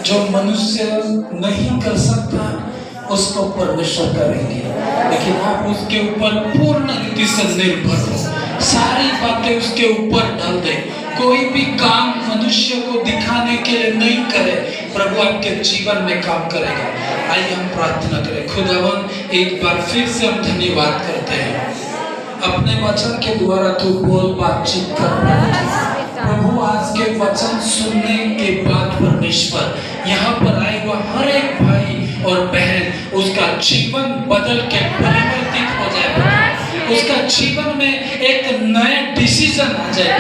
जो मनुष्य नहीं कर सकता उसको परमेश्वर करेंगे, लेकिन आप उसके ऊपर पूर्ण रीति से निर्भर हो, सारी बातें उसके ऊपर डाल दे। कोई भी काम मनुष्य को दिखाने के लिए नहीं करे, प्रभु आपके जीवन में काम करेगा। आइए हम प्रार्थना करें। खुदावन, एक बार फिर से हम धन्यवाद करते हैं, अपने वचन के द्वारा तू बोल, बातचीत कर प्रभु। आज के वचन सुनने के बाद परमेश्वर यहाँ पर आए हुआ हर एक भाई और बहन, उसका जीवन बदल के परिवर्तित हो जाए, उसका जीवन में एक नया डिसीजन आ जाए।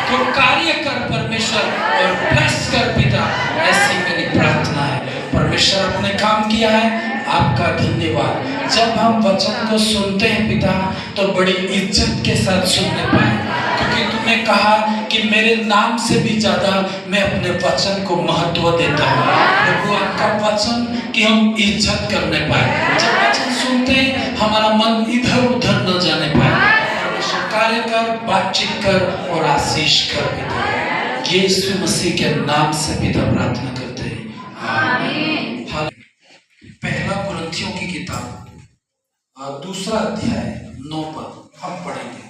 तो कार्य कर परमेश्वर और ब्लेस कर पिता, ऐसी मेरी प्रार्थना है। परमेश्वर आपने काम किया है, आपका धन्यवाद। जब हम वचन को सुनते हैं पिता, तो बड़ी इज्जत के साथ सुनने पाए, क्योंकि तुमने कहा कि मेरे नाम से भी ज्यादा मैं अपने वचन को महत्व देता हूँ। प्रभु, आपका वचन कि हम इज्जत करने पाए। जब वचन सुनते हैं, हमारा मन इधर उधर न जाने पाए। परमेश्वर कार्य कर, बातचीत कर और आशीष कर पिता, यीशु मसीह के नाम से पिता प्रार्थना करते हैं, आमीन। पहला कुरिन्थियों की किताब 2 अध्याय 9 पद हम पढ़ेंगे।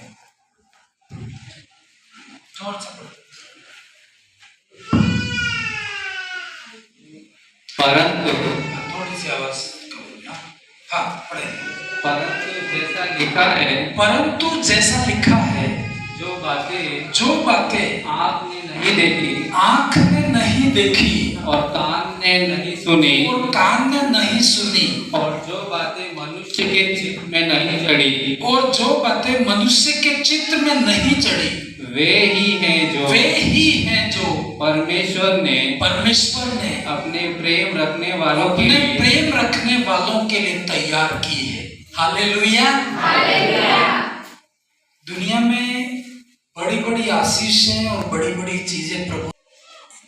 परंतु थोड़ी सी आवाज करो। हाँ, पढ़ेंगे। परंतु जैसा लिखा है, जो बातें आपने नहीं देखी, आँख ने नहीं देखी और कान ने नहीं सुनी, और जो बातें मनुष्य के चित्त में नहीं चढ़ी, वे ही हैं जो परमेश्वर ने अपने प्रेम रखने वालों के लिए तैयार की है। हालेलुया। दुनिया में बड़ी बड़ी आशीषें और बड़ी बड़ी चीजें, प्रभु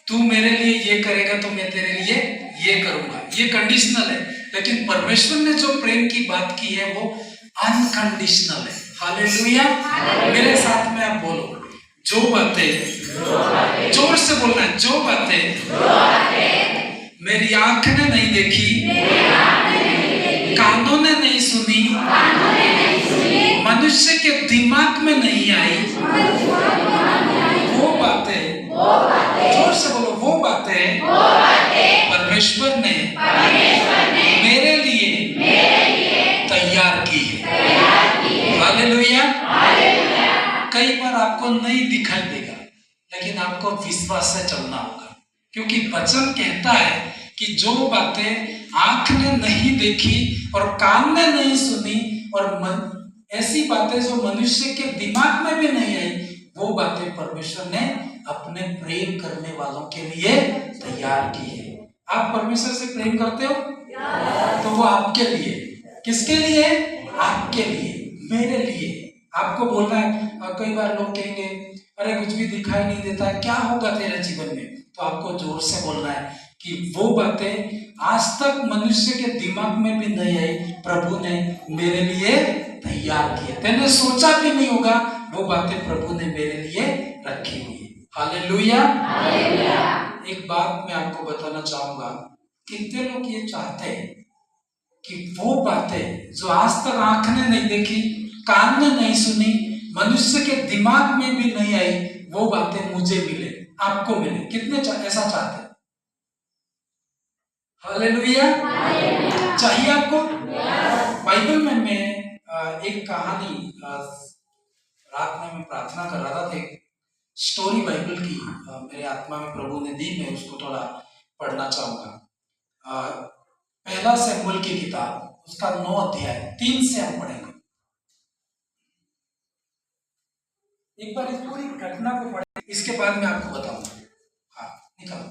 तू मेरे लिए ये करेगा तो मैं तेरे लिए ये करूंगा, ये कंडीशनल है। लेकिन परमेश्वर ने जो प्रेम की बात की है वो अनकंडीशनल है। हालेलुया। मेरे साथ में आप बोलो, जो बातें, जोर से बोलना है, जो बातें मेरी आंख ने नहीं देखी, कानों ने नहीं सुनी, मनुष्य के दिमाग में नहीं आई वो बातें, जोर से बोलो, वो बातें परमेश्वर ने मेरे लिए तैयार की है। हालेलुया। कई बार आपको नहीं दिखाई देगा, लेकिन आपको विश्वास से चलना होगा, क्योंकि वचन कहता है कि जो बातें आंख ने नहीं देखी और कान ने नहीं सुनी और ऐसी बातें जो मनुष्य के दिमाग में भी नहीं आई, वो बातें परमेश्वर ने अपने प्रेम करने वालों के लिए तैयार की है। आप परमेश्वर से प्रेम करते हो तो वो आपके लिए, किसके लिए? आपके लिए, मेरे लिए। आपको बोलना है। कई बार लोग कहेंगे अरे कुछ भी दिखाई नहीं देता है, क्या होगा तेरे जीवन में? तो आपको जोर से बोलना है कि वो बातें आज तक मनुष्य के दिमाग में भी नहीं आई, प्रभु ने मेरे लिए तैयार की है। मैंने सोचा भी नहीं होगा, वो बातें प्रभु ने मेरे लिए रखी हुई है। हालेलुया। एक बात मैं आपको बताना चाहूंगा, कितने लोग ये चाहते हैं कि वो बातें जो आज तक आंख ने नहीं देखी, कान ने नहीं सुनी, मनुष्य के दिमाग में भी नहीं आई, वो बातें मुझे मिले, आपको मिले। कितने ऐसा चाहते हैं? हालेलुया। चाहिए आपको? बाइबल में मैं एक कहानी, रात में मैं प्रार्थना कर रहा था, एक स्टोरी बाइबल की मेरे आत्मा में प्रभु ने दी, मैं उसको थोड़ा पढ़ना चाहूंगा। पहला शमूएल की किताब, उसका 9 अध्याय 3 से हम पढ़ेंगे। एक बार इस पूरी घटना को पढ़ें, इसके बाद मैं आपको बताऊंगा। हाँ, निकालो।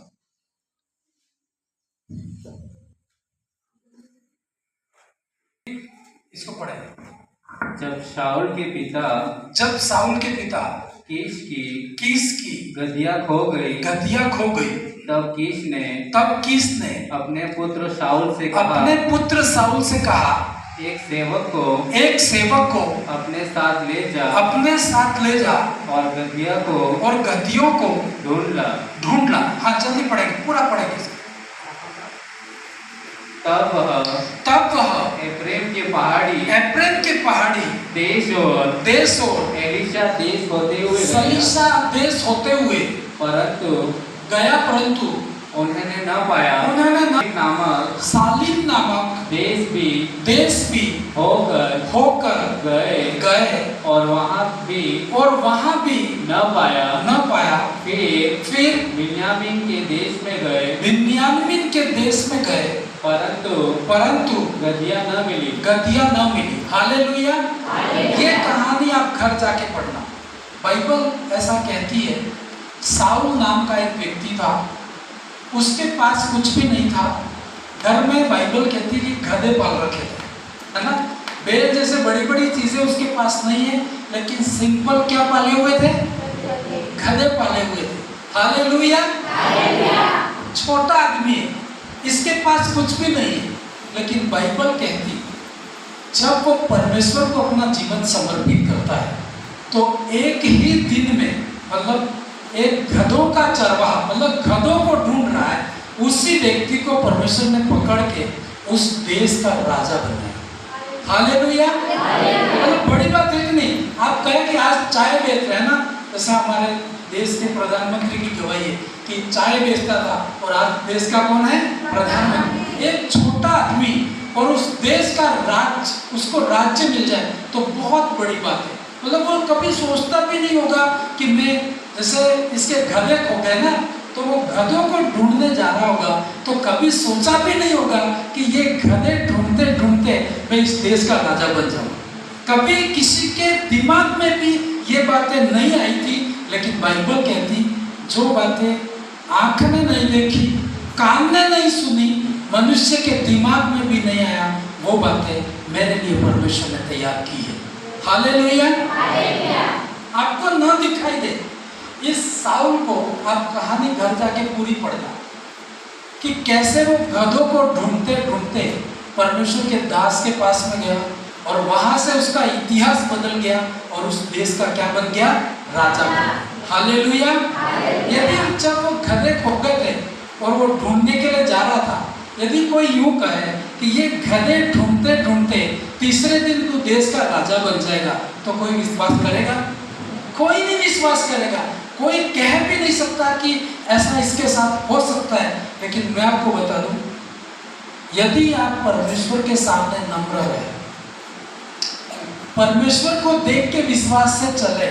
इसको पढ़ेंगे। जब शाऊल के पिता कीश की गद्दियाँ खो गई, तब कीश ने अपने पुत्र शाऊल से कहा, एक सेवक को अपने साथ ले जा और गद्दियों को ढूंढ ला। हाँ, जल्दी पढ़ेंगे, पूरा पढ़ेंगे। तब वह एफ्रेम के पहाड़ी देश और एलीशा देश होते हुए परंतु उन्होंने न पाया। सालीम नामक देश भी होकर गए और वहाँ भी न पाया। फिर बिन्यामीन के देश में गए, परंतु गद्दियाँ न मिली। हालेलुया। ये कहानी आप घर जाके पढ़ना। बाइबल ऐसा कहती है, साउल नाम का एक व्यक्ति था, उसके पास कुछ भी नहीं था। घर में बाइबल कहती है कि गधे पाल रखे थे, है ना? बैल जैसे बड़ी बड़ी चीजें उसके पास नहीं है, लेकिन सिंपल क्या पाले हुए थे? गधे पाले हुए थे। हालेलुया। छोटा आदमी है, इसके पास कुछ भी नहीं है, लेकिन बाइबल कहती जब वो परमेश्वर को अपना जीवन समर्पित करता है, तो एक ही दिन में, मतलब एक गधों का चरवाहा, मतलब गधों को ढूंढ रहा है, उसी व्यक्ति को परमेश्वर ने पकड़ के उस देश का राजा बनाया। हालेलुया। मतलब बड़ी बात है कि नहीं? आप कहें कि आज चाय बेच रहे हैं ना, जैसा हमारे देश के प्रधानमंत्री की गवाही है कि चाय बेचता था और आज देश का कौन है? प्रधानमंत्री। एक छोटा आदमी और उस देश का उसको राज्य मिल जाए तो बहुत बड़ी बात है। मतलब वो कभी सोचता भी नहीं होगा कि मैं, जैसे इसके गधे खो गए ना, तो वो गधों को ढूंढने जा रहा होगा, तो कभी सोचा भी नहीं होगा कि ये गधे ढूंढते ढूंढते मैं इस देश का राजा बन जाऊंगा। कभी किसी के दिमाग में भी ये बातें नहीं आई थी, लेकिन बाइबल कहती जो बातें आंख ने नहीं देखी, कान ने नहीं सुनी, मनुष्य के दिमाग में भी नहीं आया, वो बातें मेरे लिए परमेश्वर ने तैयार की है। हालेलुया। आपको न दिखाई दे, इस साउल को आप कहानी घर जाके पूरी पढ़ना कि कैसे वो गधों को ढूंढते ढूंढते परमेश्वर के दास के पास में गया और वहां से उसका इतिहास बदल गया और उस देश का क्या बन गया? राजा बन गया। हालेलुया। यदि जब वो गधे खो गए थे और वो ढूंढने के लिए जा रहा था, यदि कोई यूं कहे कि ये गधे ढूंढते ढूंढते तीसरे दिन तू देश का राजा बन जाएगा, तो कोई विश्वास करेगा? कोई नहीं विश्वास करेगा। कोई कह भी नहीं सकता कि ऐसा इसके साथ हो सकता है। लेकिन मैं आपको बता दूं, यदि आप परमेश्वर के सामने नम्र रहे, परमेश्वर को देख के विश्वास से चले,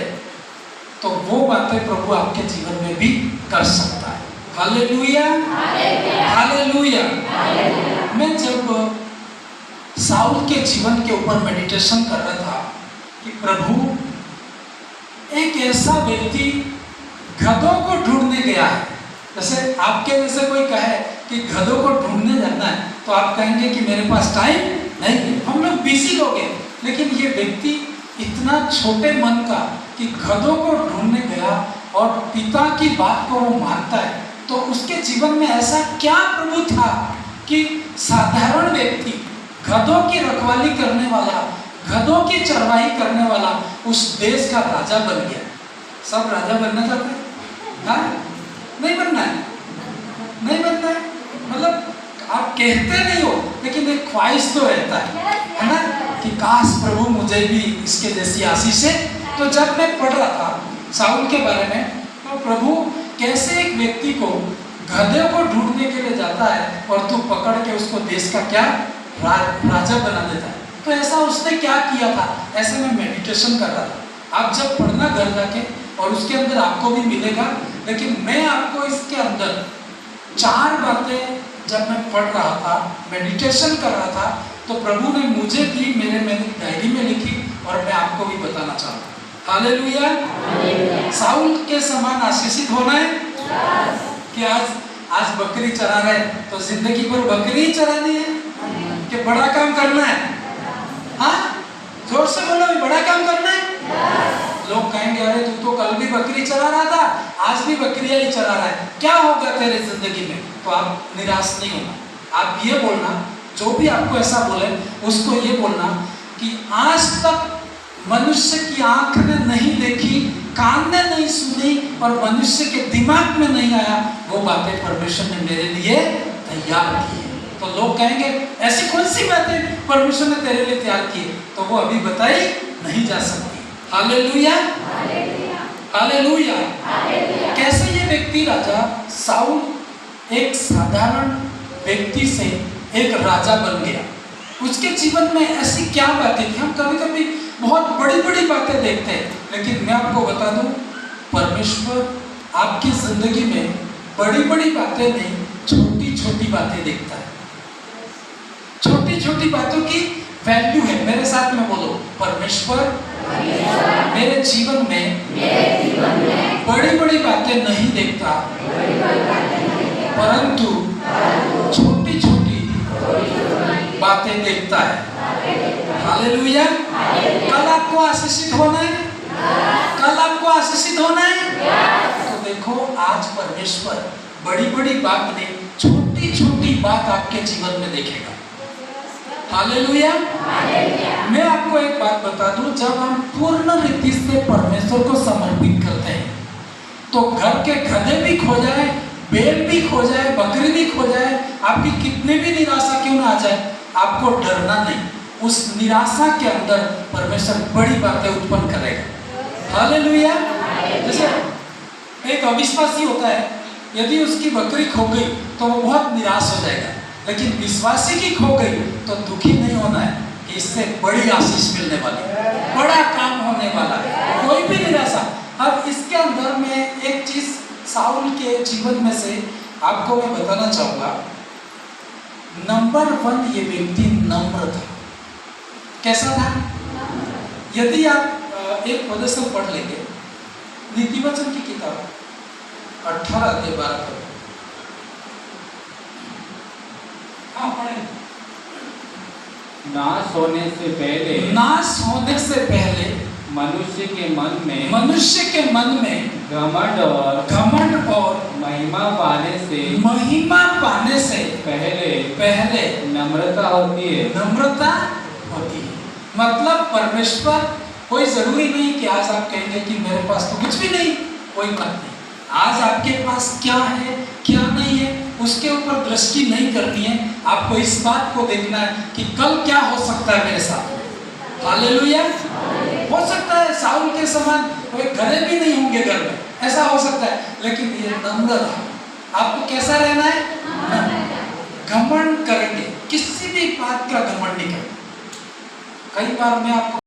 तो वो बातें प्रभु आपके जीवन में भी कर सकता है। Hallelujah, hallelujah. मैं जब साउल के जीवन के ऊपर मेडिटेशन कर रहा था कि प्रभु, एक ऐसा व्यक्ति गधों को ढूंढने गया है। जैसे आपके जैसे कोई कहे कि गधों को ढूंढने जाना है, तो आप कहेंगे कि मेरे पास टाइम नहीं है, हम लोग बिजी लोग हैं। लेकिन ये व्यक्ति इतना छोटे मन का कि गधों को ढूंढने गया और पिता की बात को वो मानता है, तो उसके जीवन में ऐसा क्या प्रभु था कि साधारण व्यक्ति, गधों की रखवाली करने वाला, गधों की चरवाही करने वाला उस देश का राजा बन गया। सब राजा बनना चाहते हैं? हाँ? नहीं बनना है, नहीं बनना है। मतलब आप कहते नहीं हो, लेकिन एक ख्वाहिश तो रहता है ना, कि काश प्रभु मुझे भी इसके जैसी आशीष है। तो जब मैं पढ़ रहा था साउल के बारे में, तो प्रभु कैसे एक व्यक्ति को गधे को ढूंढने के लिए जाता है और तू पकड़ के उसको देश का क्या राजा बना देता है। तो ऐसा उसने क्या किया था, ऐसे मैं मेडिटेशन कर रहा था। आप जब पढ़ना घर जाके, और उसके अंदर आपको भी मिलेगा, लेकिन मैं आपको इसके अंदर 4 बातें जब मैं पढ़ रहा था, मेडिटेशन कर रहा था, तो प्रभु ने मुझे दी, मैंने डायरी में लिखी और मैं आपको भी बताना चाहता हूँ। हालेलुया। साउल के समान आशीषित होना है कि आज बकरी चरा रहे, तो जिंदगी भर बकरी चरानी है कि बड़ा काम करना है? हाँ, जोर से बोलो, बड़ा काम करना है। लोग कहेंगे अरे तू तो कल भी बकरी चरा रहा था, आज भी बकरियां ही चरा रहा है, क्या होगा तेरे जिंदगी में? तो आप निराश नहीं होना। आप ये बोलना, जो भी आपको ऐसा बोले उसको ये बोलना कि आज तक मनुष्य की आंख ने नहीं देखी, कान ने नहीं सुनी और मनुष्य के दिमाग में नहीं आया, वो बातें परमेश्वर ने मेरे लिए तैयार की है। तो लोग कहेंगे ऐसी कौन सी बातें परमेश्वर ने तेरे लिए तैयार की है? तो वो अभी बताई नहीं जा सकती। Hallelujah, hallelujah. कैसे ये व्यक्ति राजा साउल एक साधारण व्यक्ति से एक राजा बन गया? उसके जीवन में ऐसी क्या बातें थी? हम कभी कभी बहुत बड़ी बड़ी बातें देखते हैं, लेकिन मैं आपको बता दूं, परमेश्वर आपकी जिंदगी में बड़ी बड़ी बातें नहीं, छोटी छोटी बातें देखता है। छोटी छोटी बातों की वैल्यू है। मेरे साथ में बोलो, परमेश्वर मेरे जीवन में बड़ी बड़ी बातें नहीं देखता, परंतु छोटी छोटी बातें देखता है। हालेलुया। कल आपको आशीषित होना है, कल आपको आशीषित होना है। तो देखो, आज परमेश्वर बड़ी बड़ी बात नहीं, छोटी छोटी बात आपके जीवन में देखेगा। हालेलुया। मैं आपको एक बात बता दूं, जब हम पूर्ण रीति से परमेश्वर को समर्पित करते हैं, तो घर के गधे भी खो जाए, बैल भी खो जाए, बकरी भी खो जाए, आपकी कितनी भी निराशा क्यों ना आ जाए, आपको डरना नहीं। उस निराशा के अंदर परमेश्वर बड़ी बातें उत्पन्न करेगा। हालेलुया। जैसे एक अविश्वासी होता है, यदि उसकी बकरी खो गई तो वो बहुत निराश हो जाएगा, लेकिन विश्वासी की खो गई तो दुखी नहीं होना है कि इससे बड़ी आशीष मिलने वाली है, बड़ा काम होने वाला है, कोई भी निराशा। अब इसके अंदर में एक चीज साउल के जीवन में से आपको मैं बताना चाहूंगा। नंबर 1, ये व्यक्ति नम्र था। कैसा था? यदि आप एक वचन पढ़ लेंगे, नीतिवचन की किताब 18 अध्याय 12 पद। हाँ, पढ़े। नाश होने से पहले, नाश होने से पहले मनुष्य के मन में घमंड और महिमा पाने से पहले नम्रता होती है। नम्रता होती है। मतलब परमेश्वर, कोई जरूरी नहीं कि आज आप कहेंगे कि मेरे पास तो कुछ भी नहीं, कोई बात नहीं। आज आपके पास क्या है क्या नहीं है उसके ऊपर दृष्टि नहीं करनी है। आपको इस बात को देखना है कि कल क्या हो सकता है मेरे साथ। हालेलुया। हो सकता है साउल के समान कोई गधे भी नहीं होंगे घर में, ऐसा हो सकता है, लेकिन ये नम्र रहो। आपको कैसा रहना है? घमंड करेंगे, किसी भी बात का घमंड नहीं करेंगे। कई बार मैं आपको